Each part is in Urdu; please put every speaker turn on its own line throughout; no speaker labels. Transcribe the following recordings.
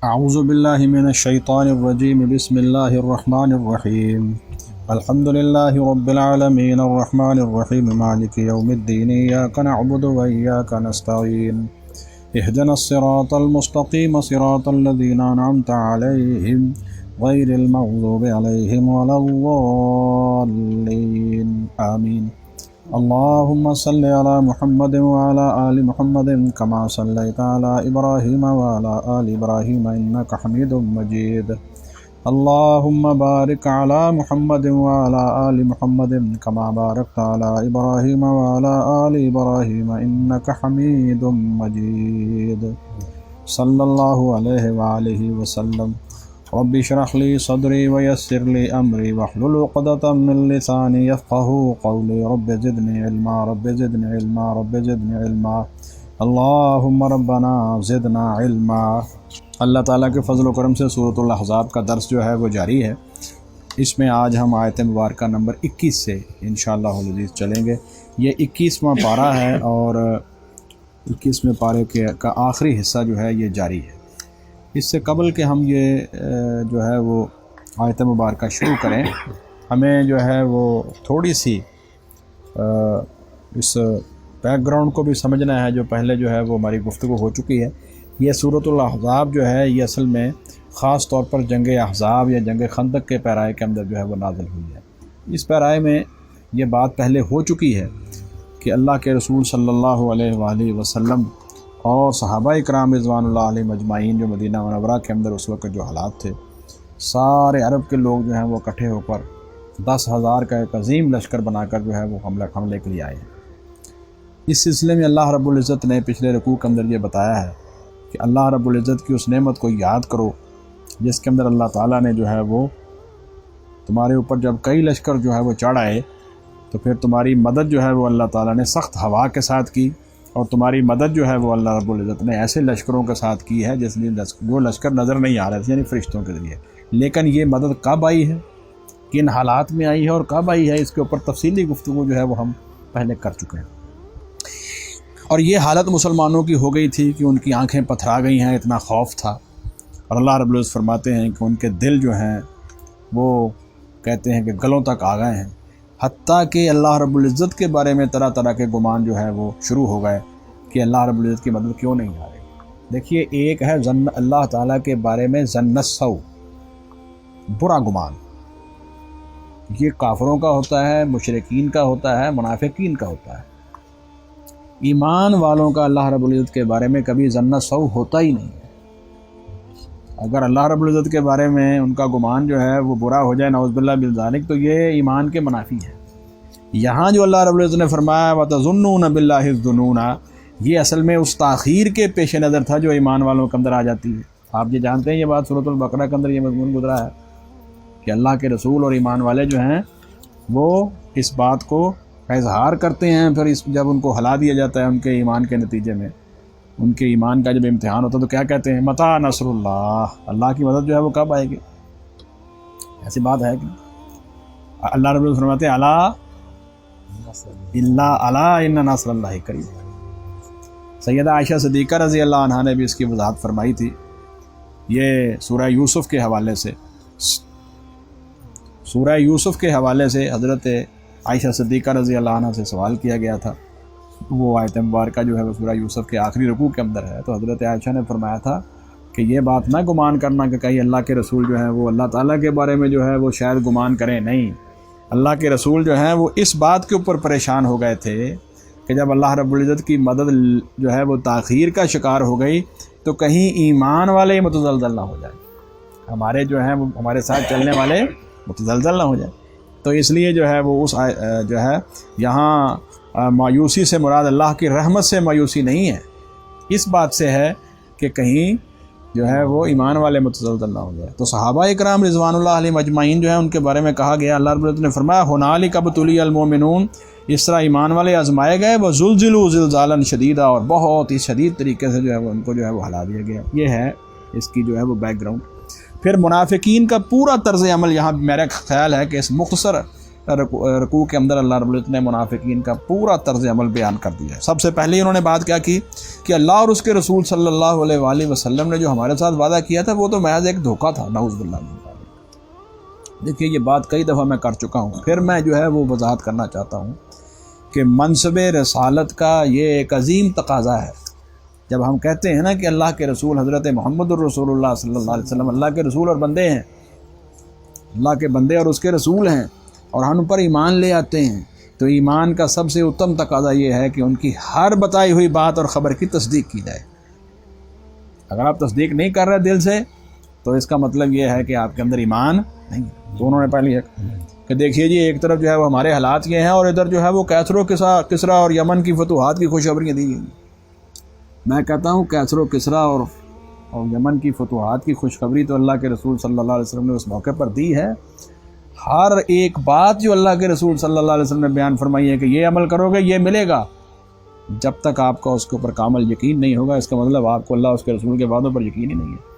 اعوذ باللہ من الشیطان الرجیم بسم اللہ الرحمن الرحیم الحمد للہ رب العالمین الرحمن الرحیم مالک یوم الدین ایاک نعبد و ایاک نستعین اہدنا الصراط المستقیم صراط الذین انعمت علیہم غیر المغضوب علیہم ولا الضالین آمین اللهم صل على محمد وعلى آل محمد كما صليت على إبراهيم وعلى آل إبراهيم إنك حميد مجيد اللهم بارك على محمد وعلى آل محمد كما باركت على إبراهيم وعلى آل إبراهيم إنك حميد مجيد صلى الله عليه وآله وسلم رب اشرح لي صدري ويسر لي أمري واحلل عقدة من لساني يفقهوا قولي رب زدني علما رب زدني علما رب زدني علما اللهم ربنا زدنا علما۔ اللہ تعالیٰ کے فضل و کرم سے سورۃ الاحزاب کا درس جو ہے وہ جاری ہے۔ اس میں آج ہم آیت مبارکہ نمبر 21 سے انشاءاللہ العزیز چلیں گے۔ یہ 21واں پارہ ہے اور 21ویں پارے کا آخری حصہ جو ہے یہ جاری ہے۔ اس سے قبل کہ ہم یہ جو ہے وہ آیت مبارکہ شروع کریں، ہمیں جو ہے وہ تھوڑی سی اس بیک گراؤنڈ کو بھی سمجھنا ہے جو پہلے جو ہے وہ ہماری گفتگو ہو چکی ہے۔ یہ سورۃ الاحزاب جو ہے یہ اصل میں خاص طور پر جنگ احزاب یا جنگ خندق کے پیرائے کے اندر جو ہے وہ نازل ہوئی ہے۔ اس پیرائے میں یہ بات پہلے ہو چکی ہے کہ اللہ کے رسول صلی اللہ علیہ وآلہ وسلم اور صحابہ اکرام رضوان اللہ علیہ مجمعین جو مدینہ منورہ کے اندر اس وقت جو حالات تھے، سارے عرب کے لوگ جو ہیں وہ اکٹھے ہو کر 10,000 کا ایک عظیم لشکر بنا کر جو ہے وہ حملے کے لیے آئے ہیں۔ اس سلسلے میں اللہ رب العزت نے پچھلے رکوع کے اندر یہ بتایا ہے کہ اللہ رب العزت کی اس نعمت کو یاد کرو جس کے اندر اللہ تعالیٰ نے جو ہے وہ تمہارے اوپر جب کئی لشکر جو ہے وہ چڑھ آئے تو پھر تمہاری مدد جو ہے وہ اللہ تعالیٰ نے سخت ہوا کے ساتھ کی، اور تمہاری مدد جو ہے وہ اللہ رب العزت نے ایسے لشکروں کے ساتھ کی ہے جس نے جو لشکر نظر نہیں آ رہے تھے، یعنی فرشتوں کے ذریعے۔ لیکن یہ مدد کب آئی ہے، کن حالات میں آئی ہے اور کب آئی ہے، اس کے اوپر تفصیلی گفتگو جو ہے وہ ہم پہلے کر چکے ہیں۔ اور یہ حالت مسلمانوں کی ہو گئی تھی کہ ان کی آنکھیں پتھرا گئی ہیں، اتنا خوف تھا۔ اور اللہ رب العزت فرماتے ہیں کہ ان کے دل جو ہیں وہ کہتے ہیں کہ گلوں تک آ گئے ہیں، حتیٰ کہ اللہ رب العزت کے بارے میں طرح طرح کے گمان جو ہے وہ شروع ہو گئے کہ اللہ رب العزت کی مدد کیوں نہیں آ رہی۔ دیکھیے، ایک ہے اللہ تعالیٰ کے بارے میں ظن السوء، برا گمان، یہ کافروں کا ہوتا ہے، مشرکین کا ہوتا ہے، منافقین کا ہوتا ہے۔ ایمان والوں کا اللہ رب العزت کے بارے میں کبھی ظن السوء ہوتا ہی نہیں ہے۔ اگر اللہ رب العزت کے بارے میں ان کا گمان جو ہے وہ برا ہو جائے، نعوذ باللہ من ذالک، تو یہ ایمان کے منافی ہے۔ یہاں جو اللہ رب العزت نے فرمایا وَتَظُنُّونَ بِاللَّهِ الظُّنُونَ، یہ اصل میں اس تاخیر کے پیش نظر تھا جو ایمان والوں کے اندر آ جاتی ہے۔ آپ یہ جانتے ہیں، یہ بات سورۃ البقرہ کے اندر یہ مضمون گزرا ہے کہ اللہ کے رسول اور ایمان والے جو ہیں وہ اس بات کو اظہار کرتے ہیں، پھر جب ان کو ہلا دیا جاتا ہے ان کے ایمان کے نتیجے میں، ان کے ایمان کا جب امتحان ہوتا ہے تو کیا کہتے ہیں؟ متی نصر اللہ، اللہ کی مدد جو ہے وہ کب آئے گی؟ ایسی بات ہے کہ اللہ رب العزت فرماتے ہیں الا ان نصر اللہ قریب۔ سیدہ عائشہ صدیقہ رضی اللہ عنہا نے بھی اس کی وضاحت فرمائی تھی۔ یہ سورہ یوسف کے حوالے سے حضرت عائشہ صدیقہ رضی اللہ عنہ سے سوال کیا گیا تھا۔ وہ آیت مبارکہ جو ہے وہ سورہ یوسف کے آخری رکوع کے اندر ہے۔ تو حضرت عائشہ نے فرمایا تھا کہ یہ بات نہ گمان کرنا کہ کہیں اللہ کے رسول جو ہیں وہ اللہ تعالیٰ کے بارے میں جو ہے وہ شاید گمان کریں، نہیں، اللہ کے رسول جو ہیں وہ اس بات کے اوپر پریشان ہو گئے تھے کہ جب اللہ رب العزت کی مدد جو ہے وہ تاخیر کا شکار ہو گئی تو کہیں ایمان والے متزلزل نہ ہو جائے، ہمارے جو ہیں وہ ہمارے ساتھ چلنے والے متزلزل نہ ہو جائے۔ تو اس لیے جو ہے وہ اس جو ہے یہاں مایوسی سے مراد اللہ کی رحمت سے مایوسی نہیں ہے، اس بات سے ہے کہ کہیں جو ہے وہ ایمان والے متزلزل نہ ہو جائے۔ تو صحابہ اکرام رضوان اللہ علیہ مجمعین جو ہیں ان کے بارے میں کہا گیا، اللہ رب العزت نے فرمایا ہنالک ابتلی المؤمنون، اس طرح ایمان والے آزمائے گئے، وزلزلوا زلزالا شدیدا، اور بہت ہی شدید طریقے سے جو ہے وہ ان کو جو ہے وہ ہلا دیا گیا۔ یہ ہے اس کی جو ہے وہ بیک گراؤنڈ۔ پھر منافقین کا پورا طرز عمل یہاں میرا خیال ہے کہ اس مختصر رکوع کے اندر اللہ رب العزت نے منافقین کا پورا طرز عمل بیان کر دیا ہے۔ سب سے پہلے انہوں نے بات کیا کی کہ اللہ اور اس کے رسول صلی اللہ علیہ وآلہ وسلم نے جو ہمارے ساتھ وعدہ کیا تھا وہ تو محض ایک دھوکہ تھا، نعوذ باللہ من ذالک۔ دیکھیے یہ بات کئی دفعہ میں کر چکا ہوں، پھر میں جو ہے وہ وضاحت کرنا چاہتا ہوں کہ منصب رسالت کا یہ ایک عظیم تقاضا ہے۔ جب ہم کہتے ہیں نا کہ اللہ کے رسول حضرت محمد الرسول اللہ صلی اللہ علیہ وسلم اللہ کے رسول اور بندے ہیں، اللہ کے بندے اور اس کے رسول ہیں، اور ہم ان پر ایمان لے آتے ہیں، تو ایمان کا سب سے اتم تقاضا یہ ہے کہ ان کی ہر بتائی ہوئی بات اور خبر کی تصدیق کی جائے۔ اگر آپ تصدیق نہیں کر رہے دل سے تو اس کا مطلب یہ ہے کہ آپ کے اندر ایمان نہیں۔ تو انہوں نے پہلے کہ دیکھیے جی ایک طرف جو ہے وہ ہمارے حالات یہ ہیں، اور ادھر جو ہے وہ کیسر و کسریٰ اور یمن کی فتوحات کی خوشخبریاں دی گئی۔ میں کہتا ہوں کیسر و کسریٰ اور یمن کی فتوحات کی خوشخبری تو اللہ کے رسول صلی اللہ علیہ وسلم نے اس موقع پر دی ہے۔ ہر ایک بات جو اللہ کے رسول صلی اللہ علیہ وسلم نے بیان فرمائی ہے کہ یہ عمل کرو گے یہ ملے گا، جب تک آپ کا اس کے اوپر کامل یقین نہیں ہوگا اس کا مطلب آپ کو اللہ اس کے رسول کے وعدوں پر یقین ہی نہیں ہے۔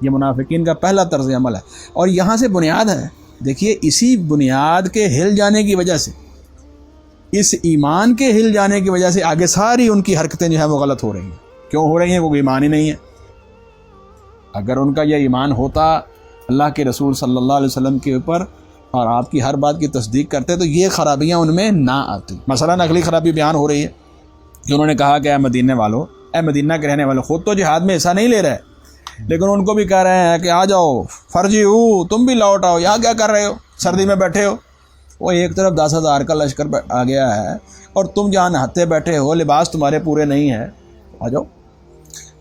یہ منافقین کا پہلا طرز عمل ہے، اور یہاں سے بنیاد ہے۔ دیکھیے اسی بنیاد کے ہل جانے کی وجہ سے، اس ایمان کے ہل جانے کی وجہ سے آگے ساری ان کی حرکتیں جو ہیں وہ غلط ہو رہی ہیں۔ کیوں ہو رہی ہیں؟ وہ ایمان ہی نہیں ہے۔ اگر ان کا یہ ایمان ہوتا اللہ کے رسول صلی اللہ علیہ وسلم کے اوپر اور آپ کی ہر بات کی تصدیق کرتے تو یہ خرابیاں ان میں نہ آتی۔ مثلا اگلی خرابی بیان ہو رہی ہے کہ انہوں نے کہا کہ اے مدینے والو، اے مدینہ کے رہنے والو، خود تو جہاد میں حصہ نہیں لے رہے لیکن ان کو بھی کہہ رہے ہیں کہ آ جاؤ فرضی ہو، تم بھی لوٹ آؤ، یہاں کیا کر رہے ہو، سردی میں بیٹھے ہو۔ وہ ایک طرف 10,000 کا لشکر آ گیا ہے اور تم جہاں نہاتے بیٹھے ہو، لباس تمہارے پورے نہیں ہیں، آ جاؤ۔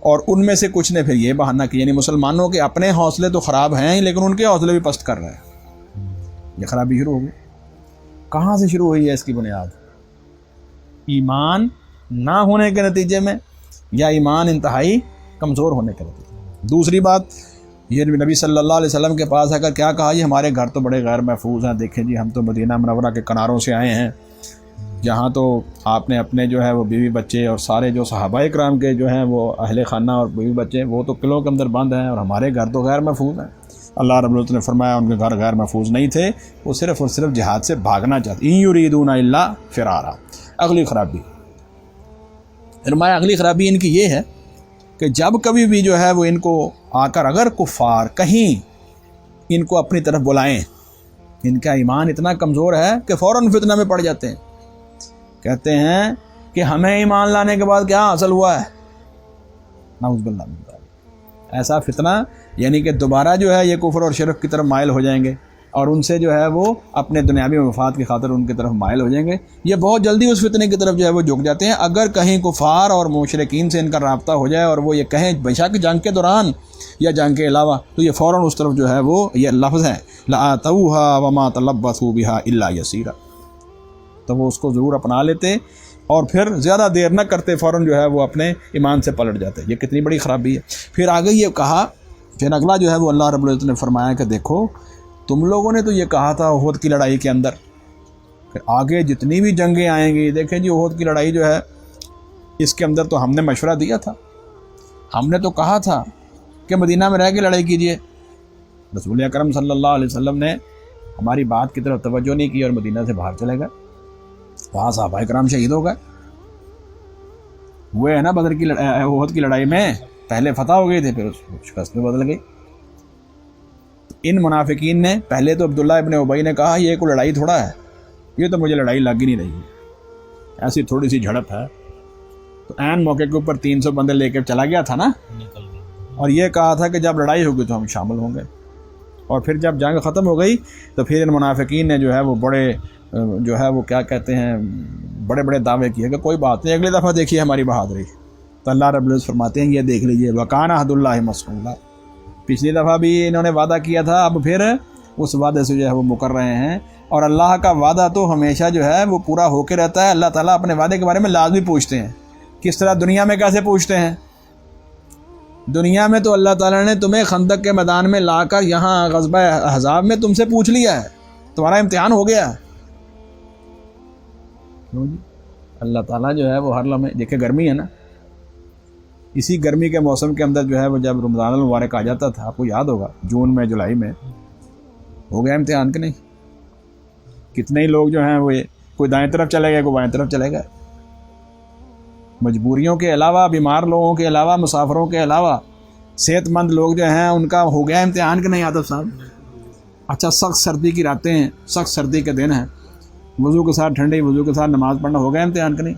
اور ان میں سے کچھ نے پھر یہ بہانہ کیا، یعنی مسلمانوں کے اپنے حوصلے تو خراب ہیں لیکن ان کے حوصلے بھی پست کر رہے ہیں۔ یہ خرابی شروع ہو گئی۔ کہاں سے شروع ہوئی ہے اس کی بنیاد؟ ایمان نہ ہونے کے نتیجے میں، یا ایمان انتہائی کمزور ہونے کے نتیجے میں۔ دوسری بات، یہ نبی صلی اللہ علیہ وسلم کے پاس اگر کیا کہا، یہ ہمارے گھر تو بڑے غیر محفوظ ہیں، دیکھیں جی ہم تو مدینہ منورہ کے کناروں سے آئے ہیں، جہاں تو آپ نے اپنے جو ہے وہ بیوی بچے اور سارے جو صحابہ کرام کے جو ہیں وہ اہل خانہ اور بیوی بچے وہ تو قلعوں کے اندر بند ہیں، اور ہمارے گھر تو غیر محفوظ ہیں۔ اللہ رب العزت نے فرمایا ان کے گھر غیر محفوظ نہیں تھے، وہ صرف اور صرف جہاد سے بھاگنا چاہتے، ان یریدون الا فرارا۔ اگلی خرابی فرمایا، اگلی خرابی ان کی یہ ہے کہ جب کبھی بھی جو ہے وہ ان کو آ کر اگر کفار کہیں ان کو اپنی طرف بلائیں، ان کا ایمان اتنا کمزور ہے کہ فوراً فتنہ میں پڑ جاتے ہیں، کہتے ہیں کہ ہمیں ایمان لانے کے بعد کیا حاصل ہوا ہے، نعوذ باللہ من ذالک۔ ایسا فتنہ یعنی کہ دوبارہ جو ہے یہ کفر اور شرک کی طرف مائل ہو جائیں گے، اور ان سے جو ہے وہ اپنے دنیاوی مفاد کی خاطر ان کی طرف مائل ہو جائیں گے۔ یہ بہت جلدی اس فتنے کی طرف جو ہے وہ جھک جاتے ہیں۔ اگر کہیں کفار اور مشرکین سے ان کا رابطہ ہو جائے اور وہ یہ کہیں بیشک جنگ کے دوران یا جنگ کے علاوہ، تو یہ فوراً اس طرف جو ہے وہ یہ لفظ ہے لَآتَوْهَا وَمَا تَلَبَّثُوا بِهَا إِلَّا يَسِيرًا، تو وہ اس کو ضرور اپنا لیتے اور پھر زیادہ دیر نہ کرتے، فوراً جو ہے وہ اپنے ایمان سے پلٹ جاتے۔ یہ کتنی بڑی خرابی ہے۔ پھر آگے یہ کہا، پھر اگلا جو ہے وہ اللہ رب العزت نے فرمایا کہ دیکھو تم لوگوں نے تو یہ کہا تھا احد کی لڑائی کے اندر، پھر آگے جتنی بھی جنگیں آئیں گی، دیکھیں جی احد کی لڑائی جو ہے اس کے اندر تو ہم نے مشورہ دیا تھا، ہم نے تو کہا تھا کہ مدینہ میں رہ کے لڑائی کیجئے، رسول اکرم صلی اللہ علیہ وسلم نے ہماری بات کی طرف توجہ نہیں کی اور مدینہ سے باہر چلے گئے، وہاں صحابہ کرام شہید ہو گئے، ہوئے ہیں نا بدر کی احد کی لڑائی میں، پہلے فتح ہو گئی تھے پھر شکست میں بدل گئی۔ ان منافقین نے پہلے تو عبداللہ ابن ابی نے کہا یہ کوئی لڑائی تھوڑا ہے، یہ تو مجھے لڑائی لگ ہی نہیں رہی ہے، ایسی تھوڑی سی جھڑپ ہے، تو عین موقع کے اوپر 300 بندے لے کے چلا گیا تھا نا، اور یہ کہا تھا کہ جب لڑائی ہوگی تو ہم شامل ہوں گے، اور پھر جب جنگ ختم ہو گئی تو پھر ان منافقین نے جو ہے وہ بڑے جو ہے وہ کیا کہتے ہیں بڑے بڑے دعوے کیے کہ کوئی بات نہیں، اگلی دفعہ دیکھیے ہماری بہادری۔ تو اللہ رب العزت فرماتے ہیں یہ دیکھ لیجئے وَكَانَ عَهْدُ اللَّهِ مَسْئُولًا، پچھلی دفعہ بھی انہوں نے وعدہ کیا تھا، اب پھر اس وعدے سے جو ہے وہ مکر رہے ہیں، اور اللہ کا وعدہ تو ہمیشہ جو ہے وہ پورا ہو کے رہتا ہے۔ اللہ تعالیٰ اپنے وعدے کے بارے میں لازمی پوچھتے ہیں، کس طرح دنیا میں کیسے پوچھتے ہیں؟ دنیا میں تو اللہ تعالیٰ نے تمہیں خندق کے میدان میں لا کر یہاں غزوہ احزاب میں تم سے پوچھ لیا ہے، تمہارا امتحان ہو گیا ہے۔ اللہ تعالیٰ جو ہے وہ ہر لمحے، دیکھیں گرمی ہے نا، اسی گرمی کے موسم کے اندر جو ہے وہ جب رمضان المبارک آ جاتا تھا، آپ کو یاد ہوگا جون میں جولائی میں، ہو گیا امتحان کہ نہیں؟ کتنے ہی لوگ جو ہیں وہ کوئی دائیں طرف چلے گئے، کوئی بائیں طرف چلے گئے، مجبوریوں کے علاوہ، بیمار لوگوں کے علاوہ، مسافروں کے علاوہ صحت مند لوگ جو ہیں ان کا ہو گیا امتحان کہ نہیں عاطف صاحب؟ اچھا سخت سردی کی راتیں ہیں، سخت سردی کے دن ہیں، وضو کے ساتھ ٹھنڈی وضو کے ساتھ نماز پڑھنا ہو گیا امتحان کہ نہیں؟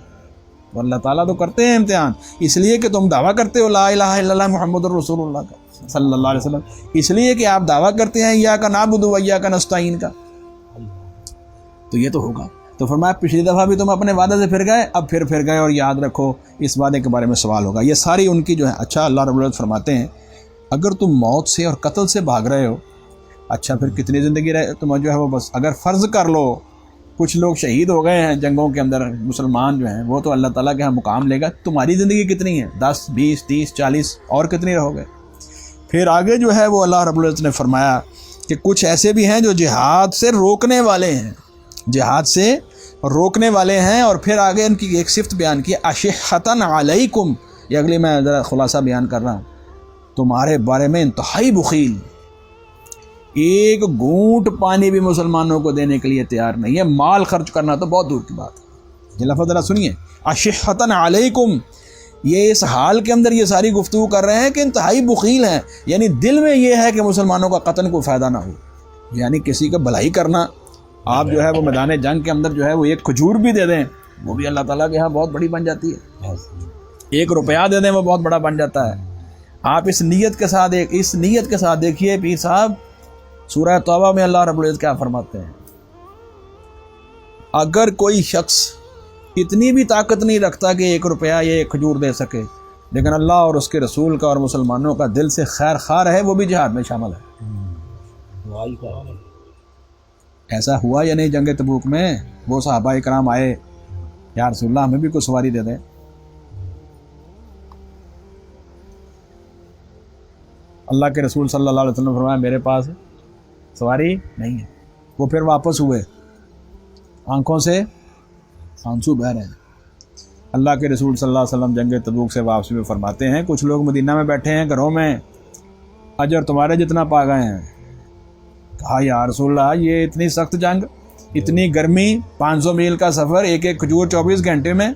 تو اللہ تعالیٰ تو کرتے ہیں امتحان، اس لیے کہ تم دعویٰ کرتے ہو لا الہ الا اللہ محمد الرسول اللہ کا صلی اللہ علیہ وسلم، اس لیے کہ آپ دعویٰ کرتے ہیں ایاک نعبد و ایاک نستعین کا، تو یہ تو ہوگا۔ تو فرمایا پچھلی دفعہ بھی تم اپنے وعدے سے پھر گئے، اب پھر گئے، اور یاد رکھو اس وعدے کے بارے میں سوال ہوگا۔ یہ ساری ان کی جو ہے، اچھا اللہ رب العزت فرماتے ہیں اگر تم موت سے اور قتل سے بھاگ رہے ہو، اچھا پھر کتنی زندگی رہے تم جو ہے وہ، بس اگر فرض کر لو کچھ لوگ شہید ہو گئے ہیں جنگوں کے اندر، مسلمان جو ہیں وہ تو اللہ تعالیٰ کے ہاں مقام لے گا، تمہاری زندگی کتنی ہے؟ 10 20 30 40 اور کتنی رہو گے؟ پھر آگے جو ہے وہ اللہ رب العزت نے فرمایا کہ کچھ ایسے بھی ہیں جو جہاد سے روکنے والے ہیں، جہاد سے روکنے والے ہیں، اور پھر آگے ان کی ایک صفت بیان کی اشحۃ علیکم، یہ اگلی میں ذرا خلاصہ بیان کر رہا ہوں، تمہارے بارے میں انتہائی بخیل، ایک گھونٹ پانی بھی مسلمانوں کو دینے کے لیے تیار نہیں ہے، مال خرچ کرنا تو بہت دور کی بات ہے۔ یہ لفظ ذرا سنیے، اشحۃ علیکم، یہ اس حال کے اندر یہ ساری گفتگو کر رہے ہیں کہ انتہائی بخیل ہیں، یعنی دل میں یہ ہے کہ مسلمانوں کا قتل کو فائدہ نہ ہو، یعنی کسی کا بھلائی کرنا، آپ جو ہے وہ میدان جنگ کے اندر جو ہے وہ ایک کھجور بھی دے دیں وہ بھی اللہ تعالیٰ کے ہاں بہت بڑی بن جاتی ہے، 1 روپیہ دے دیں وہ بہت بڑا بن جاتا ہے۔ آپ اس نیت کے ساتھ دیکھیے پیر صاحب سورہ توبہ میں اللہ رب العزت کیا فرماتے ہیں، اگر کوئی شخص اتنی بھی طاقت نہیں رکھتا کہ 1 روپیہ یا 1 کھجور دے سکے، لیکن اللہ اور اس کے رسول کا اور مسلمانوں کا دل سے خیر خواہ ہے، وہ بھی جہاد میں شامل ہے۔ ایسا ہوا یا نہیں جنگ تبوک میں؟ وہ صحابہ اکرام آئے، یا رسول اللہ ہمیں بھی کوئی سواری دے دیں، اللہ کے رسول صلی اللہ علیہ وسلم نے فرمایا میرے پاس سواری نہیں ہے۔ وہ پھر واپس ہوئے، آنکھوں سے آنسو بہہ رہے ہیں۔ اللہ کے رسول صلی اللہ علیہ وسلم جنگ تبوک سے واپسی میں فرماتے ہیں کچھ لوگ مدینہ میں بیٹھے ہیں گھروں میں، اجر تمہارے جتنا پا گئے ہیں۔ کہا یا رسول اللہ یہ اتنی سخت جنگ، اتنی گرمی، 500 میل کا سفر، ایک کھجور 24 گھنٹے میں،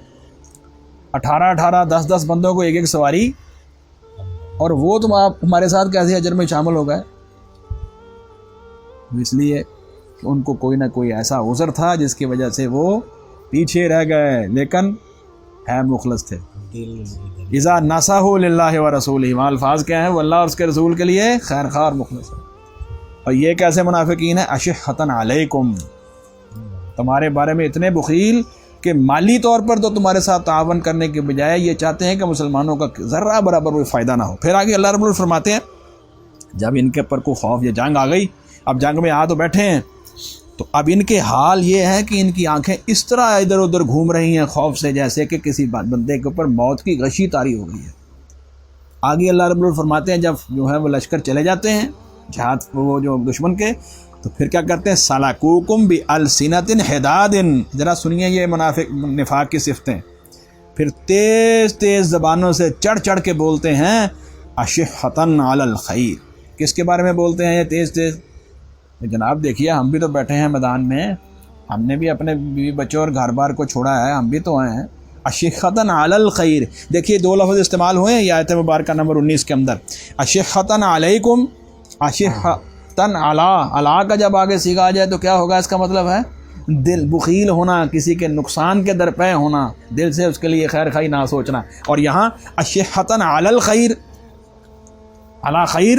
18 10 بندوں کو ایک سواری، اور وہ تم آپ ہمارے ساتھ کیسے اجر میں شامل ہو گئے؟ اس لیے کہ ان کو کوئی نہ کوئی ایسا عذر تھا جس کی وجہ سے وہ پیچھے رہ گئے، لیکن ہے مخلص تھے۔ اذا نصحوا للہ ورسولہ، وہ الفاظ کیا ہیں؟ وہ اللہ اور اس کے رسول کے لیے خیر خواہ اور مخلص ہے۔ اور یہ کیسے منافقین ہیں؟ اشحۃ علیکم، تمہارے بارے میں اتنے بخیل کہ مالی طور پر تو تمہارے ساتھ تعاون کرنے کے بجائے یہ چاہتے ہیں کہ مسلمانوں کا ذرہ برابر کوئی فائدہ نہ ہو۔ پھر آگے اللہ رب العزت فرماتے ہیں جب ان کے پر کوئی خوف یا جنگ آ گئی، اب جنگ میں آ تو بیٹھے ہیں، تو اب ان کے حال یہ ہے کہ ان کی آنکھیں اس طرح ادھر ادھر گھوم رہی ہیں خوف سے، جیسے کہ کسی بندے کے اوپر موت کی غشی طاری ہو گئی ہے۔ آگے اللہ رب العزت فرماتے ہیں جب جو ہے وہ لشکر چلے جاتے ہیں جہاد، وہ جو دشمن کے، تو پھر کیا کرتے ہیں؟ سَلَكُوكُمْ بِأَلْسِنَةٍ حِدَادٍ، ذرا سنیے یہ نفاق کی صفتیں، پھر تیز تیز زبانوں سے چڑھ چڑھ کے بولتے ہیں اشحۃ علی الخیر۔ کس کے بارے میں بولتے ہیں یہ تیز تیز؟ جناب دیکھیے ہم بھی تو بیٹھے ہیں میدان میں، ہم نے بھی اپنے بیوی بچوں اور گھر بار کو چھوڑا ہے، ہم بھی تو آئے ہیں۔ اشحۃ علی الخیر، دیکھیے 2 لفظ استعمال ہوئے ہیں یہ آیت مبارکہ نمبر 19 کے اندر، اشحۃ علیکم، اشحۃ علی کا جب آگے سیکھا آ جائے تو کیا ہوگا؟ اس کا مطلب ہے دل بخیل ہونا، کسی کے نقصان کے درپے ہونا، دل سے اس کے لیے خیر خواہی نہ سوچنا۔ اور یہاں اشحۃ علی الخیر، علی خیر،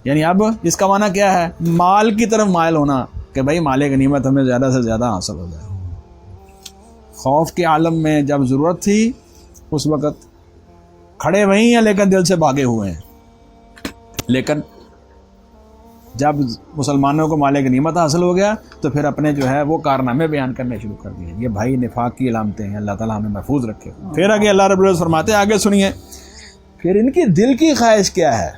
یعنی اب اس کا معنی کیا ہے؟ مال کی طرف مائل ہونا، کہ بھائی مال غنیمت ہمیں زیادہ سے زیادہ حاصل ہو جائے۔ خوف کے عالم میں جب ضرورت تھی اس وقت کھڑے وہیں ہیں لیکن دل سے بھاگے ہوئے ہیں، لیکن جب مسلمانوں کو مال غنیمت حاصل ہو گیا تو پھر اپنے جو ہے وہ کارنامے بیان کرنے شروع کر دیے۔ یہ بھائی نفاق کی علامتیں ہیں، اللہ تعالیٰ ہمیں محفوظ رکھے۔ پھر آگے اللہ رب العزت فرماتے ہیں، آگے سنیے، پھر ان کی دل کی خواہش کیا ہے؟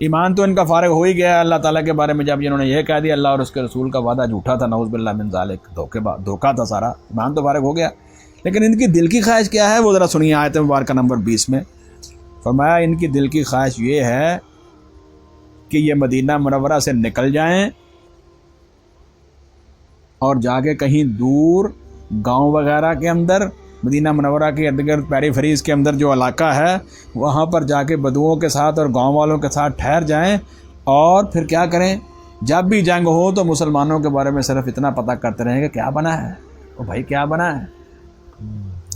ایمان تو ان کا فارغ ہو ہی گیا اللہ تعالیٰ کے بارے میں، جب انہوں نے یہ کہہ دیا اللہ اور اس کے رسول کا وعدہ جھوٹا تھا، نعوذ باللہ من ذالک، دھوکہ تھا سارا، ایمان تو فارغ ہو گیا، لیکن ان کی دل کی خواہش کیا ہے وہ ذرا سنیے آیت مبارکہ نمبر 20 میں فرمایا ان کی دل کی خواہش یہ ہے کہ یہ مدینہ منورہ سے نکل جائیں اور جا کے کہیں دور گاؤں وغیرہ کے اندر، مدینہ منورہ کے ارد گرد پیری فریز کے اندر جو علاقہ ہے وہاں پر جا کے بدوؤں کے ساتھ اور گاؤں والوں کے ساتھ ٹھہر جائیں، اور پھر کیا کریں، جب بھی جنگ ہو تو مسلمانوں کے بارے میں صرف اتنا پتہ کرتے رہیں کہ کیا بنا ہے، او بھائی کیا بنا ہے۔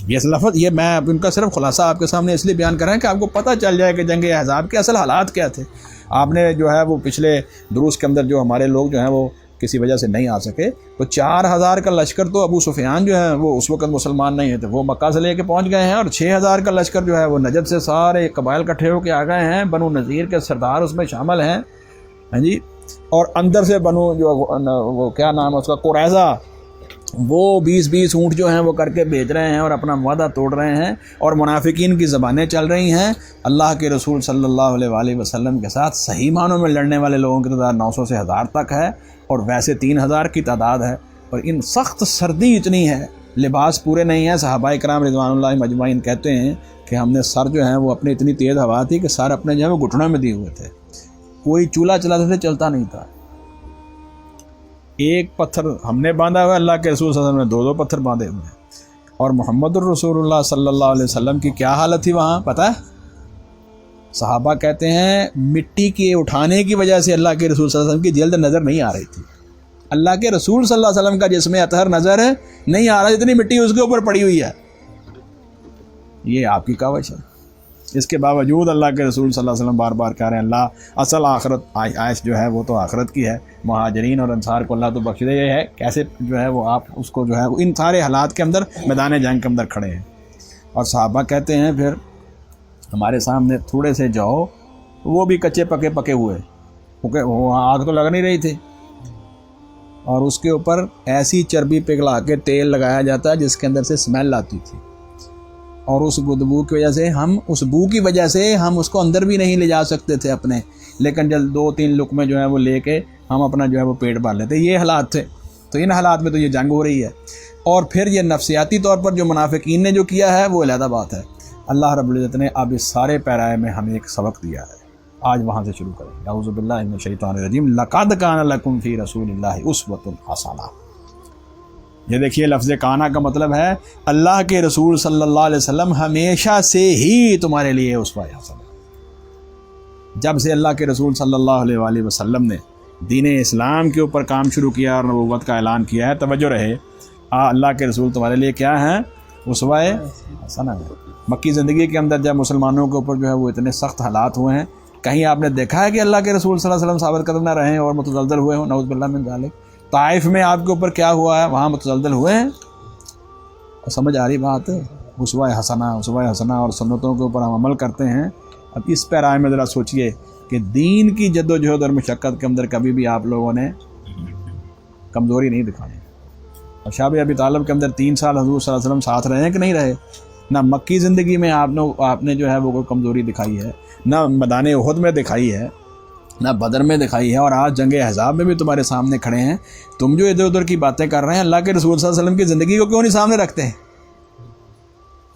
یہ لفظ، یہ میں ان کا صرف خلاصہ آپ کے سامنے اس لیے بیان کر رہا ہوں کہ آپ کو پتہ چل جائے کہ جنگ احزاب کے اصل حالات کیا تھے۔ آپ نے جو ہے وہ پچھلے دروس کے اندر جو ہمارے لوگ جو ہیں وہ کسی وجہ سے نہیں آ سکے، تو 4000 کا لشکر تو ابو سفیان جو ہے وہ اس وقت مسلمان نہیں تھے، وہ مکہ سے لے کے پہنچ گئے ہیں، اور 6000 کا لشکر جو ہے وہ نجد سے سارے قبائل اکٹھے ہو کے آ گئے ہیں، بنو نذیر کے سردار اس میں شامل ہیں، ہاں جی، اور اندر سے بنو جو وہ کیا نام ہے اس کا، قریظہ، وہ 20 اونٹ جو ہیں وہ کر کے بیچ رہے ہیں اور اپنا وعدہ توڑ رہے ہیں، اور منافقین کی زبانیں چل رہی ہیں۔ اللہ کے رسول صلی اللہ علیہ وآلہ وسلم کے ساتھ صحیح معنوں میں لڑنے والے لوگوں کی تعداد 900 سے 1000 تک ہے، اور ویسے 3000 کی تعداد ہے، اور ان سخت سردی اتنی ہے، لباس پورے نہیں ہیں۔ صحابہ کرام رضوان اللہ مجمعین کہتے ہیں کہ ہم نے سر جو ہیں وہ اپنی اتنی تیز ہوا تھی کہ سر اپنے جو ہے وہ گھٹنوں میں دیے ہوئے تھے، کوئی چولہا چلاتے تھے چلتا نہیں تھا، ایک پتھر ہم نے باندھا ہوا ہے، اللہ کے رسول صلی اللہ علیہ وسلم نے 2 پتھر باندھے ہوئے ہیں۔ اور محمد الرسول اللہ صلی اللہ علیہ وسلم کی کیا حالت تھی وہاں پتہ ہے؟ صحابہ کہتے ہیں مٹی کے اٹھانے کی وجہ سے اللہ کے رسول صلی اللہ علیہ وسلم کی جلد نظر نہیں آ رہی تھی، اللہ کے رسول صلی اللہ علیہ وسلم کا جسم اطہر نظر نہیں آ رہا، اتنی مٹی اس کے اوپر پڑی ہوئی ہے۔ یہ آپ کی کاوش ہے، اس کے باوجود اللہ کے رسول صلی اللہ علیہ وسلم بار بار کہہ رہے ہیں اللہ اصل آخرت عائش جو ہے وہ تو آخرت کی ہے، مہاجرین اور انصار کو اللہ تو بخش دے۔ یہ ہے کیسے جو ہے وہ آپ اس کو جو ہے ان سارے حالات کے اندر میدان جنگ کے اندر کھڑے ہیں، اور صحابہ کہتے ہیں پھر ہمارے سامنے تھوڑے سے جاؤ، وہ بھی کچے پکے ہوئے، کیونکہ وہاں آگ تو لگ نہیں رہی تھی، اور اس کے اوپر ایسی چربی پگھلا کے تیل لگایا جاتا ہے جس کے اندر سے اسمیل آتی تھی، اور اس بدبو کی وجہ سے اس بو کی وجہ سے ہم اس کو اندر بھی نہیں لے جا سکتے تھے اپنے، لیکن جب 2-3 لقمے جو ہیں وہ لے کے ہم اپنا جو ہے وہ پیٹ بھر لیتے، یہ حالات تھے۔ تو ان حالات میں تو یہ جنگ ہو رہی ہے، اور پھر یہ نفسیاتی طور پر جو منافقین نے جو کیا ہے وہ علیحدہ بات ہے۔ اللہ رب العزت نے اب اس سارے پیرائے میں ہمیں ایک سبق دیا ہے، آج وہاں سے شروع کریں۔ اعوذ باللہ من الشیطان الرجیم، لقد کان لکم فی رسول اللہ اسوۃ حسنہ۔ یہ دیکھیے لفظ کانا کا مطلب ہے اللہ کے رسول صلی اللہ علیہ وسلم ہمیشہ سے ہی تمہارے لیے اسوہ حسنہ۔ جب سے اللہ کے رسول صلی اللہ علیہ وآلہ وسلم نے دین اسلام کے اوپر کام شروع کیا اور نبوت کا اعلان کیا ہے، توجہ رہے، اللہ کے رسول تمہارے لیے کیا ہیں؟ اسوہ حسنہ ہے۔ مکی زندگی کے اندر جب مسلمانوں کے اوپر جو ہے وہ اتنے سخت حالات ہوئے ہیں، کہیں آپ نے دیکھا ہے کہ اللہ کے رسول صلی اللہ علیہ وسلم ثابت قدم نہ رہے ہیں اور متزلزل ہوئے ہوں؟ نعوذ باللہ من ذالک۔ طائف میں آپ کے اوپر کیا ہوا ہے؟ وہاں متزلزل ہوئے ہیں؟ سمجھ آ رہی بات ہے؟ اسوہ حسنہ اور سنتوں کے اوپر ہم عمل کرتے ہیں۔ اب اس پیرائے میں ذرا سوچئے کہ دین کی جد و جہد اور مشقت کے اندر کبھی بھی آپ لوگوں نے کمزوری نہیں دکھانی۔ اور شاب ابی طالب کے اندر 3 سال حضور صلی اللہ علیہ وسلم ساتھ رہے ہیں کہ نہیں رہے؟ نہ مکی زندگی میں آپ نے جو ہے وہ کوئی کمزوری دکھائی ہے، نہ میدان احد میں دکھائی ہے، نہ بدر میں دکھائی ہے، اور آج جنگ احزاب میں بھی تمہارے سامنے کھڑے ہیں۔ تم جو ادھر ادھر کی باتیں کر رہے ہیں، اللہ کے رسول صلی اللہ علیہ وسلم کی زندگی کو کیوں نہیں سامنے رکھتے ہیں؟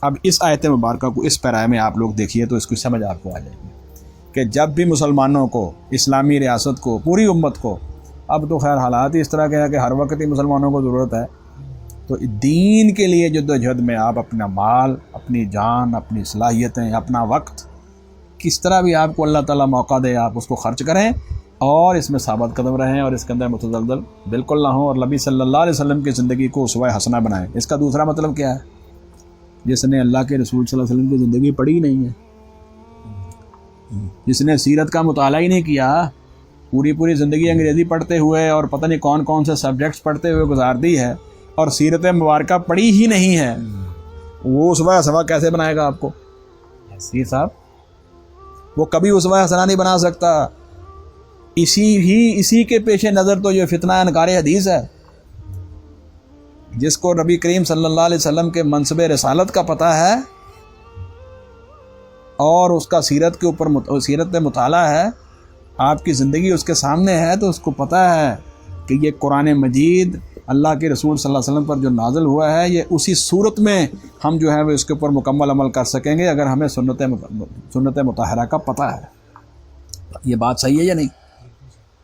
اب اس آیت مبارکہ کو اس پیرائے میں آپ لوگ دیکھیے تو اس کی سمجھ آپ کو آ جائے گی کہ جب بھی مسلمانوں کو، اسلامی ریاست کو، پوری امت کو، اب تو خیر حالات ہی اس طرح کے ہیں کہ ہر وقت ہی مسلمانوں کو ضرورت ہے، تو دین کے لیے جد و جہد میں آپ اپنا مال، اپنی جان، اپنی صلاحیتیں، اپنا وقت، کس طرح بھی آپ کو اللہ تعالیٰ موقع دے آپ اس کو خرچ کریں، اور اس میں ثابت قدم رہیں، اور اس کے اندر متزلزل بالکل نہ ہوں، اور نبی صلی اللہ علیہ وسلم کی زندگی کو اسوہ حسنہ بنائیں۔ اس کا دوسرا مطلب کیا ہے؟ جس نے اللہ کے رسول صلی اللہ علیہ وسلم کی زندگی پڑھی نہیں ہے، جس نے سیرت کا مطالعہ ہی نہیں کیا، پوری زندگی انگریزی پڑھتے ہوئے اور پتہ نہیں کون سے سبجیکٹس پڑھتے ہوئے گزار دی ہے، اور سیرت مبارکہ پڑھی ہی نہیں ہے، وہ اسوہ حسنہ کیسے بنائے گا آپ کو؟ سیر صاحب وہ کبھی اسوہ حسنہ نہیں بنا سکتا۔ اسی کے پیش نظر تو یہ فتنہ انکار حدیث ہے، جس کو نبی کریم صلی اللہ علیہ وسلم کے منصب رسالت کا پتہ ہے اور اس کا سیرت کے اوپر سیرت میں مطالعہ ہے، آپ کی زندگی اس کے سامنے ہے، تو اس کو پتہ ہے کہ یہ قرآن مجید اللہ کے رسول صلی اللہ علیہ وسلم پر جو نازل ہوا ہے، یہ اسی صورت میں ہم جو ہے وہ اس کے اوپر مکمل عمل کر سکیں گے اگر ہمیں سنت مطہرہ کا پتہ ہے۔ یہ بات صحیح ہے یا نہیں؟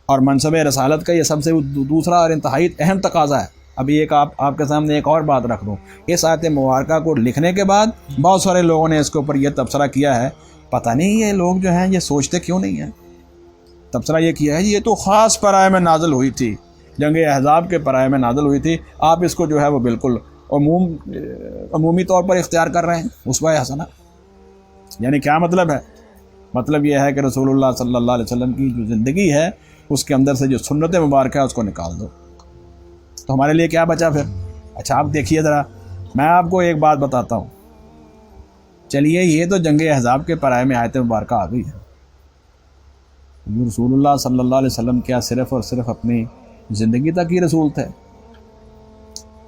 اور منصب رسالت کا یہ سب سے دوسرا اور انتہائی اہم تقاضا ہے ابھی ایک آپ کے سامنے ایک اور بات رکھ دوں، اس آیت مبارکہ کو لکھنے کے بعد بہت سارے لوگوں نے اس کے اوپر یہ تبصرہ کیا ہے، پتہ نہیں یہ لوگ جو ہیں یہ سوچتے کیوں نہیں ہیں۔ تبصرہ یہ کیا ہے یہ تو خاص پیرائے میں نازل ہوئی تھی، جنگ احزاب کے پیرائے میں نازل ہوئی تھی، آپ اس کو جو ہے وہ بالکل عمومی طور پر اختیار کر رہے ہیں اسوہ حسنہ۔ یعنی کیا مطلب ہے؟ مطلب یہ ہے کہ رسول اللہ صلی اللہ علیہ وسلم کی جو زندگی ہے اس کے اندر سے جو سنت مبارکہ ہے اس کو نکال دو، تو ہمارے لیے کیا بچا پھر؟ اچھا آپ دیکھیے ذرا، میں آپ کو ایک بات بتاتا ہوں، چلیے یہ تو جنگ احزاب کے پیرائے میں آیت مبارکہ آ گئی ہے، رسول اللہ صلی اللہ علیہ وسلم کیا صرف اور صرف اپنی زندگی تک ہی رسول تھے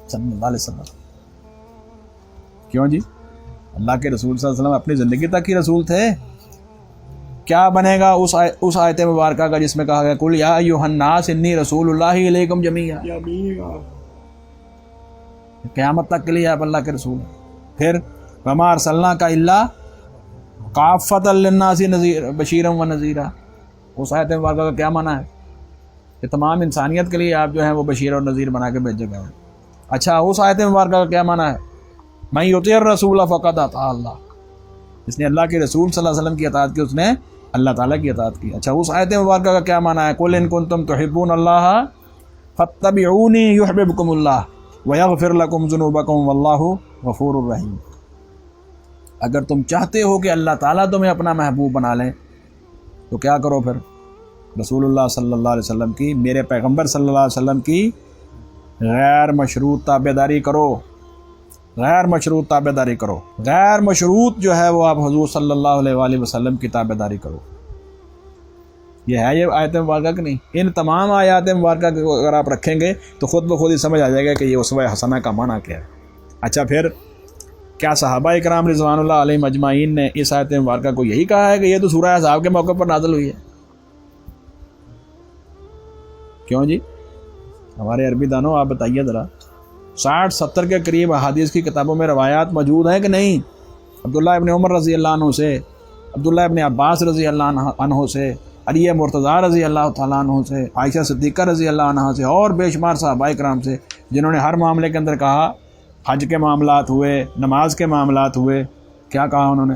صلی اللہ علیہ وسلم؟ کیوں جی؟ اللہ کے رسول صلی اللہ علیہ وسلم اپنی زندگی تک ہی رسول تھے؟ کیا بنے گا اس آیت مبارکہ کا جس میں کہا گیا قل یا ایھا الناس انی رسول اللہ الیکم جمیعا، قیامت تک کے لیے آپ اللہ کے رسول ہیں۔ پھر وما ارسلناک الا کافۃ للناس بشیرا ونذیرا، اس آیت مبارکہ کا کیا معنی ہے؟ کہ تمام انسانیت کے لیے آپ جو ہیں وہ بشیر اور نذیر بنا کے بھیجے گئے ہیں۔ اچھا اس آیت مبارکہ کا کیا معنی ہے؟ من یطیع الرسول فقد اطاع اللہ، جس نے اللہ کے رسول صلی اللہ علیہ وسلم کی اطاعت کی اس نے اللہ تعالیٰ کی اطاعت کی۔ اچھا اس آیت مبارکہ کا کیا معنی ہے؟ قل ان کنتم تحبون اللہ فاتبعونی یحببکم اللہ ویغفر لکم ذنوبکم واللہ غفور الرحیم، اگر تم چاہتے ہو کہ اللہ تعالیٰ تمہیں اپنا محبوب بنا لیں تو کیا کرو پھر؟ رسول اللہ صلی اللہ علیہ وسلم کی، میرے پیغمبر صلی اللہ علیہ وسلم کی غیر مشروط تابعداری کرو، غیر مشروط تابعداری کرو، غیر مشروط جو ہے وہ آپ حضور صلی اللہ علیہ وآلہ وسلم کی تابعداری کرو۔ یہ ہے یہ آیت مبارکہ کہ نہیں؟ ان تمام آیات مبارکہ کو اگر آپ رکھیں گے تو خود بخود ہی سمجھ آ جائے گا کہ یہ اسوہ حسنہ کا معنی کیا ہے۔ اچھا پھر کیا صحابہ اکرام رضوان اللہ علیہم اجمعین نے اس آیت مبارکہ کو یہی کہا ہے کہ یہ تو سورہ احزاب کے موقع پر نازل ہوئی ہے؟ کیوں جی؟ ہمارے عربی دانوں آپ بتائیے ذرا، 60-70 کے قریب احادیث کی کتابوں میں روایات موجود ہیں کہ نہیں؟ عبداللہ ابن عمر رضی اللہ عنہ سے، عبداللہ ابن عباس رضی اللہ عنہ سے، علی مرتضیٰ رضی اللہ تعالیٰ عنہ سے، عائشہ صدیقہ رضی اللہ عنہ سے، اور بے شمار صحابہ کرام سے جنہوں نے ہر معاملے کے اندر کہا، حج کے معاملات ہوئے، نماز کے معاملات ہوئے، کیا کہا انہوں نے؟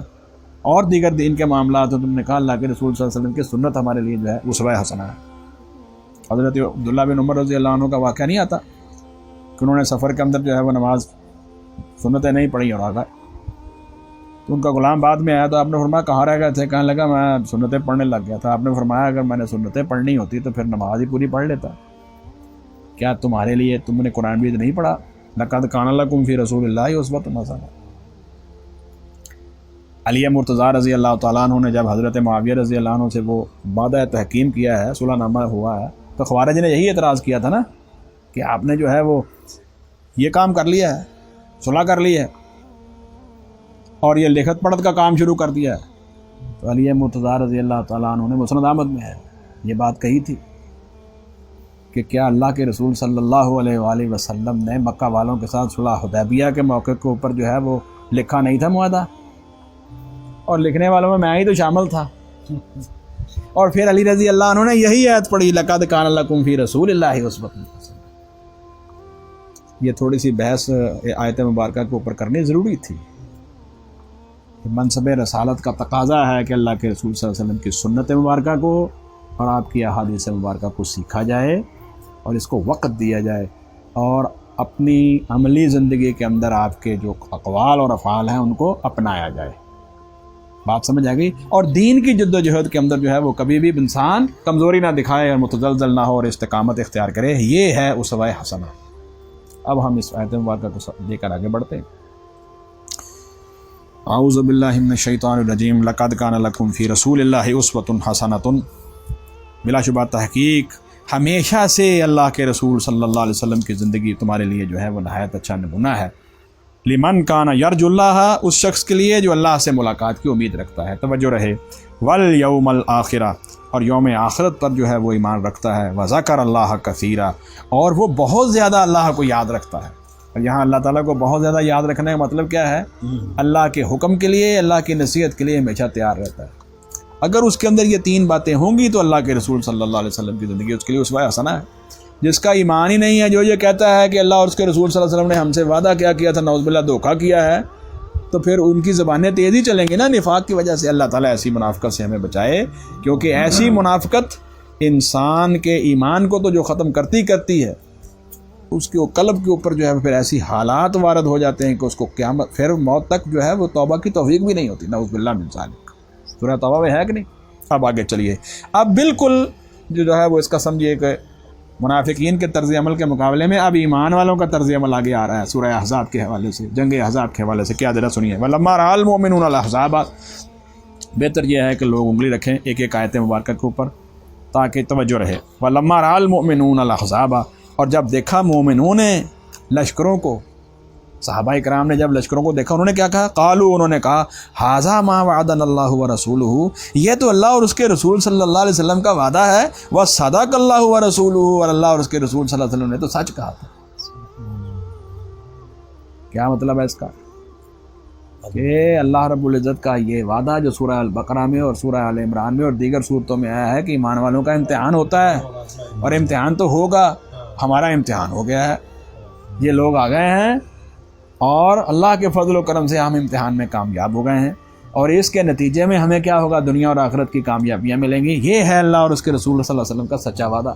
اور دیگر دین کے معاملات تم نے کہا اللہ کے رسول صلی اللہ علیہ وسلم کی سنت ہمارے لیے جو ہے اسوہ حسنہ ہے۔ حضرت عبداللہ بن عمر رضی اللہ عنہ کا واقعہ نہیں آتا کہ انہوں نے سفر کے اندر جو ہے وہ نماز سنتیں نہیں پڑھی اور آ گئے، تو ان کا غلام بعد میں آیا تو آپ نے فرمایا کہاں رہ گئے تھے؟ کہنے لگا میں سنتیں پڑھنے لگ گیا تھا۔ آپ نے فرمایا اگر میں نے سنتیں پڑھنی ہوتی تو پھر نماز ہی پوری پڑھ لیتا، کیا تمہارے لیے تم نے قرآن بھی نہیں پڑھا؟ لقد کان لکم فی رسول اللہ اسوۃ حسنہ۔ علی مرتضیٰ رضی اللہ تعالیٰ عنہ نے جب حضرت معاویہ رضی اللہ عنہ سے وہ وعدہ تحکیم کیا ہے، صلح نامہ ہوا ہے، تو خوارج نے یہی اعتراض کیا تھا نا کہ آپ نے جو ہے وہ یہ کام کر لیا ہے، صلح کر لی ہے اور یہ لکھت پڑھت کا کام شروع کر دیا ہے۔ تو علی مرتضیٰ رضی اللہ تعالیٰ عنہ نے مسند احمد میں ہے یہ بات کہی تھی کہ کیا اللہ کے رسول صلی اللہ علیہ وآلہ وسلم نے مکہ والوں کے ساتھ صلح حدیبیہ کے موقع کے اوپر جو ہے وہ لکھا نہیں تھا معاہدہ؟ اور لکھنے والوں میں ہی تو شامل تھا۔ اور پھر علی رضی اللہ عنہ نے یہی آیت پڑھی لقد کان لکم فی رسول اللہ اسوۃ حسنہ۔ یہ تھوڑی سی بحث آیت مبارکہ کے اوپر کرنی ضروری تھی۔ منصب رسالت کا تقاضا ہے کہ اللہ کے رسول صلی اللہ علیہ وسلم کی سنت مبارکہ کو اور آپ کی احادیث مبارکہ کو سیکھا جائے اور اس کو وقت دیا جائے اور اپنی عملی زندگی کے اندر آپ کے جو اقوال اور افعال ہیں ان کو اپنایا جائے۔ بات سمجھ آ گئی؟ اور دین کی جد و جہد کے اندر جو ہے وہ کبھی بھی انسان کمزوری نہ دکھائے اور متزلزل نہ ہو اور استقامت اختیار کرے، یہ ہے اسوہ حسنہ۔ اب ہم اس آیت مبارکہ کو لے کر آگے بڑھتے ہیں۔ اعوذ باللہ من الشیطان الرجیم لقد کان لکم فی رسول اللہ اسوۃ حسنۃ۔ بلا شبہ تحقیق ہمیشہ سے اللہ کے رسول صلی اللہ علیہ وسلم کی زندگی تمہارے لیے جو ہے وہ نہایت اچھا نمونہ ہے۔ لمن کان یرجو اللہ، اس شخص کے لیے جو اللہ سے ملاقات کی امید رکھتا ہے، توجہ رہے، والیوم الآخرہ، اور یوم آخرت پر جو ہے وہ ایمان رکھتا ہے، وذکر اللہ کثیرا، اور وہ بہت زیادہ اللہ کو یاد رکھتا ہے۔ اور یہاں اللہ تعالیٰ کو بہت زیادہ یاد رکھنے کا مطلب کیا ہے؟ اللہ کے حکم کے لیے، اللہ کی نصیحت کے لیے ہمیشہ تیار رہتا ہے۔ اگر اس کے اندر یہ 3 باتیں ہوں گی تو اللہ کے رسول صلی اللہ علیہ وسلم کی زندگی اس کے لیے اسوہ حسنہ ہے. جس کا ایمان ہی نہیں ہے، جو یہ کہتا ہے کہ اللہ اور اس کے رسول صلی اللہ علیہ وسلم نے ہم سے وعدہ کیا تھا، نعوذ باللہ دھوکہ کیا ہے، تو پھر ان کی زبانیں تیز ہی چلیں گی نا نفاق کی وجہ سے. اللہ تعالیٰ ایسی منافقت سے ہمیں بچائے، کیونکہ ایسی منافقت انسان کے ایمان کو تو جو ختم کرتی ہے، اس کے قلب کے اوپر جو ہے پھر ایسی حالات وارد ہو جاتے ہیں کہ اس کو قیامت پھر موت تک جو ہے وہ توبہ کی توفیق بھی نہیں ہوتی. نعوذ باللہ من ذالک. سورہ توبہ میں ہے کہ نہیں؟ اب آگے چلیے. اب بالکل جو ہے وہ اس کا سمجھیے کہ منافقین کے طرز عمل کے مقابلے میں اب ایمان والوں کا طرز عمل آگے آ رہا ہے سورہ احزاب کے حوالے سے، جنگ احزاب کے حوالے سے. کیا ذرا سنیے. وَلَمَّا رَأَى الْمُؤْمِنُونَ الْأَحْزَابَ. بہتر یہ ہے کہ لوگ انگلی رکھیں ایک ایک آیت مبارکہ کے اوپر تاکہ توجہ رہے. وَلَمَّا رَأَى الْمُؤْمِنُونَ الْأَحْزَابَ. اور جب دیکھا مومنوں نے لشکروں کو، صحابہ کرام نے جب لشکروں کو دیکھا، انہوں نے کیا کہا؟ قالوا. انہوں نے کہا ھذا ما وعدنا اللہ ورسولہ. یہ تو اللہ اور اس کے رسول صلی اللہ علیہ وسلم کا وعدہ ہے. وصدق اللہ ورسولہ. اور اللہ اور اس کے رسول صلی اللہ علیہ وسلم نے تو سچ کہا تھا. کیا مطلب ہے اس کا؟ کہ اللہ رب العزت کا یہ وعدہ جو سورہ البقرہ میں اور سورہ آل عمران میں اور دیگر صورتوں میں آیا ہے کہ ایمان والوں کا امتحان ہوتا ہے، اور امتحان تو ہوگا. ہمارا امتحان ہو گیا ہے، یہ لوگ آ گئے ہیں اور اللہ کے فضل و کرم سے ہم امتحان میں کامیاب ہو گئے ہیں، اور اس کے نتیجے میں ہمیں کیا ہوگا؟ دنیا اور آخرت کی کامیابیاں ملیں گی. یہ ہے اللہ اور اس کے رسول صلی اللہ علیہ وسلم کا سچا وعدہ.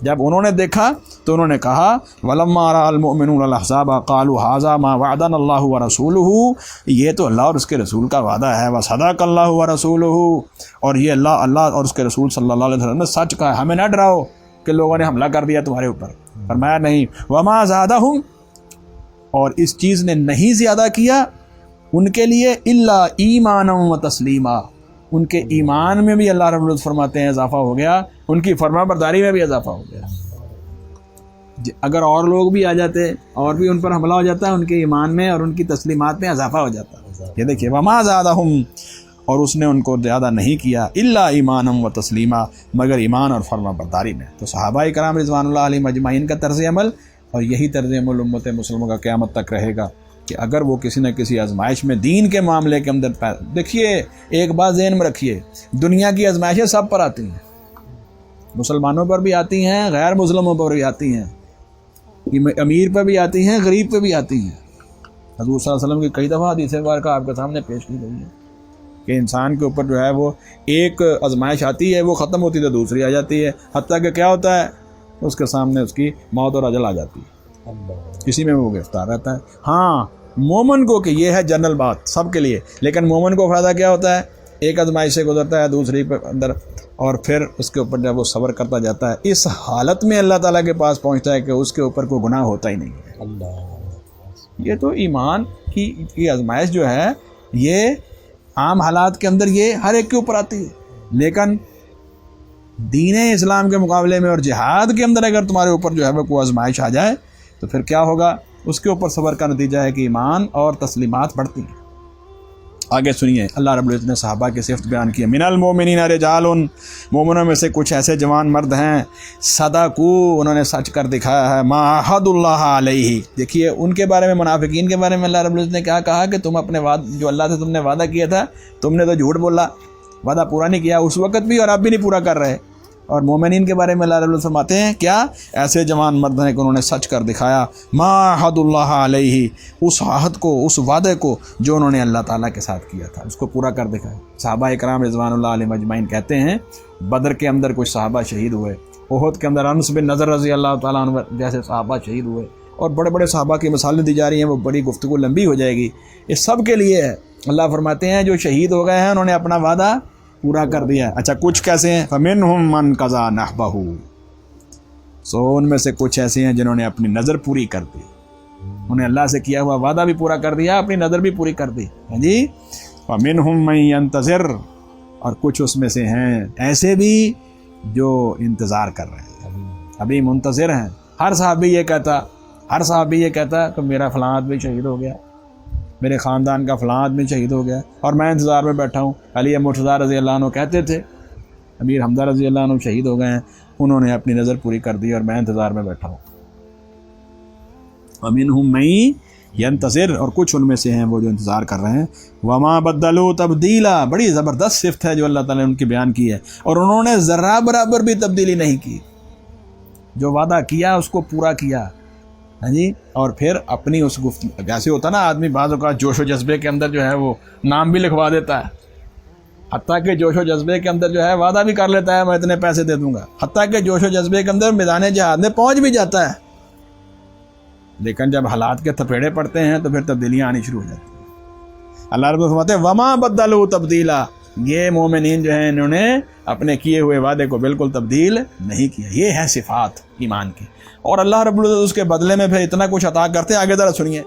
جب انہوں نے دیکھا تو انہوں نے کہا وَلَمَّا رَأَى الْمُؤْمِنُونَ الْأَحْزَابَ قَالُوا هَذَا مَا وَعَدَنَا اللَّهُ وَرَسُولُهُ. یہ تو اللہ اور اس کے رسول کا وعدہ ہے. وَصَدَقَ اللَّهُ وَرَسُولُهُ. اور یہ اللہ اور اس کے رسول صلی اللہ علیہ وسلم نے سچ کہا. ہمیں نہ ڈراؤ کہ لوگوں نے حملہ کر دیا تمہارے اوپر. فرمایا نہیں. وَمَا زَادَهُمْ. اور اس چیز نے نہیں زیادہ کیا ان کے لیے الا ایمانا و تسلیما. ان کے ایمان میں بھی اللہ رب العزت فرماتے ہیں اضافہ ہو گیا، ان کی فرما برداری میں بھی اضافہ ہو گیا. اگر اور لوگ بھی آ جاتے اور بھی ان پر حملہ ہو جاتا ہے، ان کے ایمان میں اور ان کی تسلیمات میں اضافہ ہو جاتا ہے. یہ دیکھیے وما زادہم. اور اس نے ان کو زیادہ نہیں کیا الا ایمانا و تسلیما، مگر ایمان اور فرما برداری میں. تو صحابہ کرام رضوان اللہ علیہم اجمعین کا طرز عمل، اور یہی طرز عمل امت مسلمہ کا قیامت تک رہے گا کہ اگر وہ کسی نہ کسی آزمائش میں دین کے معاملے کے اندر دیکھیے ایک بات ذہن میں رکھیے، دنیا کی آزمائشیں سب پر آتی ہیں، مسلمانوں پر بھی آتی ہیں، غیر مسلموں پر بھی آتی ہیں، امیر پر بھی آتی ہیں، غریب پہ بھی آتی ہیں. حضور صلی اللہ علیہ وسلم کی کئی دفعہ حدیث مبارکہ آپ کے سامنے پیش کی گئی ہے کہ انسان کے اوپر جو ہے وہ ایک آزمائش آتی ہے، وہ ختم ہوتی ہے تو دوسری آ جاتی ہے، حتیٰ کہ کیا ہوتا ہے اس کے سامنے اس کی موت اور اجل آ جاتی ہے، اسی میں وہ گرفتار رہتا ہے. ہاں مومن کو کہ یہ ہے جنرل بات سب کے لیے، لیکن مومن کو فائدہ کیا ہوتا ہے؟ ایک آزمائش سے گزرتا ہے دوسری پہ اندر، اور پھر اس کے اوپر جب وہ صبر کرتا جاتا ہے، اس حالت میں اللہ تعالیٰ کے پاس پہنچتا ہے کہ اس کے اوپر کوئی گناہ ہوتا ہی نہیں ہے. یہ تو ایمان کی آزمائش جو ہے یہ عام حالات کے اندر یہ ہر ایک کے اوپر آتی ہے، لیکن دین اسلام کے مقابلے میں اور جہاد کے اندر اگر تمہارے اوپر جو ہے وہ کوئی آزمائش آ جائے تو پھر کیا ہوگا؟ اس کے اوپر صبر کا نتیجہ ہے کہ ایمان اور تسلیمات بڑھتی ہیں. آگے سنیے اللہ رب العزت نے صحابہ کی صفت بیان کی ہے. من المؤمنین رجال. مومنوں میں سے کچھ ایسے جوان مرد ہیں صدقوا، انہوں نے سچ کر دکھایا ہے، ما عہد اللہ علیہ. دیکھیے ان کے بارے میں، منافقین کے بارے میں اللہ رب العزت نے کیا کہا کہ تم اپنے جو اللہ سے تم نے وعدہ کیا تھا تم نے تو جھوٹ بولا، وعدہ پورا نہیں کیا اس وقت بھی اور اب بھی نہیں پورا کر رہے. اور مومنین کے بارے میں اللہ رب العزت فرماتے ہیں کیا؟ ایسے جوان مرد ہیں کہ انہوں نے سچ کر دکھایا ما عہد اللہ علیہ، اس عہد کو، اس وعدے کو جو انہوں نے اللہ تعالیٰ کے ساتھ کیا تھا اس کو پورا کر دکھایا. صحابہ کرام رضوان اللہ علیہم اجمعین کہتے ہیں بدر کے اندر کچھ صحابہ شہید ہوئے، احد کے اندر انس بن نضر رضی اللہ تعالیٰ عنہ جیسے صحابہ شہید ہوئے، اور بڑے بڑے صحابہ کی مثالیں دی جا رہی ہیں، وہ بڑی گفتگو لمبی ہو جائے گی. اس سب کے لیے ہے. اللہ فرماتے ہیں جو شہید ہو گئے ہیں انہوں نے اپنا وعدہ پورا کر دیا. اچھا کچھ کیسے ہیں؟ فَمِنْهُمْ مَنْ قَضَى نَحْبَهُ. سو ان میں سے کچھ ایسے ہیں جنہوں نے اپنی نظر پوری کر دی، انہیں اللہ سے کیا ہوا وعدہ بھی پورا کر دیا، اپنی نظر بھی پوری کر دی. جی فَمِنْهُمْ مَنْ يَنْتَظِرُ. اور کچھ اس میں سے ہیں ایسے بھی جو انتظار کر رہے ہیں، ابھی منتظر ہیں. ہر صحابی یہ کہتا کہ میرا فلاں آدمی شہید ہو گیا، میرے خاندان کا فلاں آدمی شہید ہو گیا اور میں انتظار میں بیٹھا ہوں. علی مرتضیٰ رضی اللہ عنہ کہتے تھے امیر حمزہ رضی اللہ عنہ شہید ہو گئے ہیں، انہوں نے اپنی نظر پوری کر دی اور میں انتظار میں بیٹھا ہوں. وَمِنْهُمْ مَن ینتظر، اور کچھ ان میں سے ہیں وہ جو انتظار کر رہے ہیں، وما بدلوا تبدیلا، بڑی زبردست صفت ہے جو اللہ تعالیٰ نے ان کی بیان کی ہے، اور انہوں نے ذرہ برابر بھی تبدیلی نہیں کی، جو وعدہ کیا اس کو پورا کیا، ہاں جی، اور پھر اپنی اس گفتگو، جیسے ہوتا نا آدمی بعض اوقات جوش و جذبے کے اندر جو ہے وہ نام بھی لکھوا دیتا ہے، حتیٰ کہ جوش و جذبے کے اندر جو ہے وعدہ بھی کر لیتا ہے میں اتنے پیسے دے دوں گا، حتیٰ کہ جوش و جذبے کے اندر میدان جہاد میں پہنچ بھی جاتا ہے، لیکن جب حالات کے تھپیڑے پڑتے ہیں تو پھر تبدیلیاں آنی شروع ہو جاتی ہیں۔ اللہ رب فرماتے ہیں وما بدلوا تبدیلا، یہ مومنین جو ہیں انہوں نے اپنے کیے ہوئے وعدے کو بالکل تبدیل نہیں کیا، یہ ہے صفات ایمان کی، اور اللہ رب العزت اس کے بدلے میں پھر اتنا کچھ عطا کرتے ہیں، آگے ذرا سنیے۔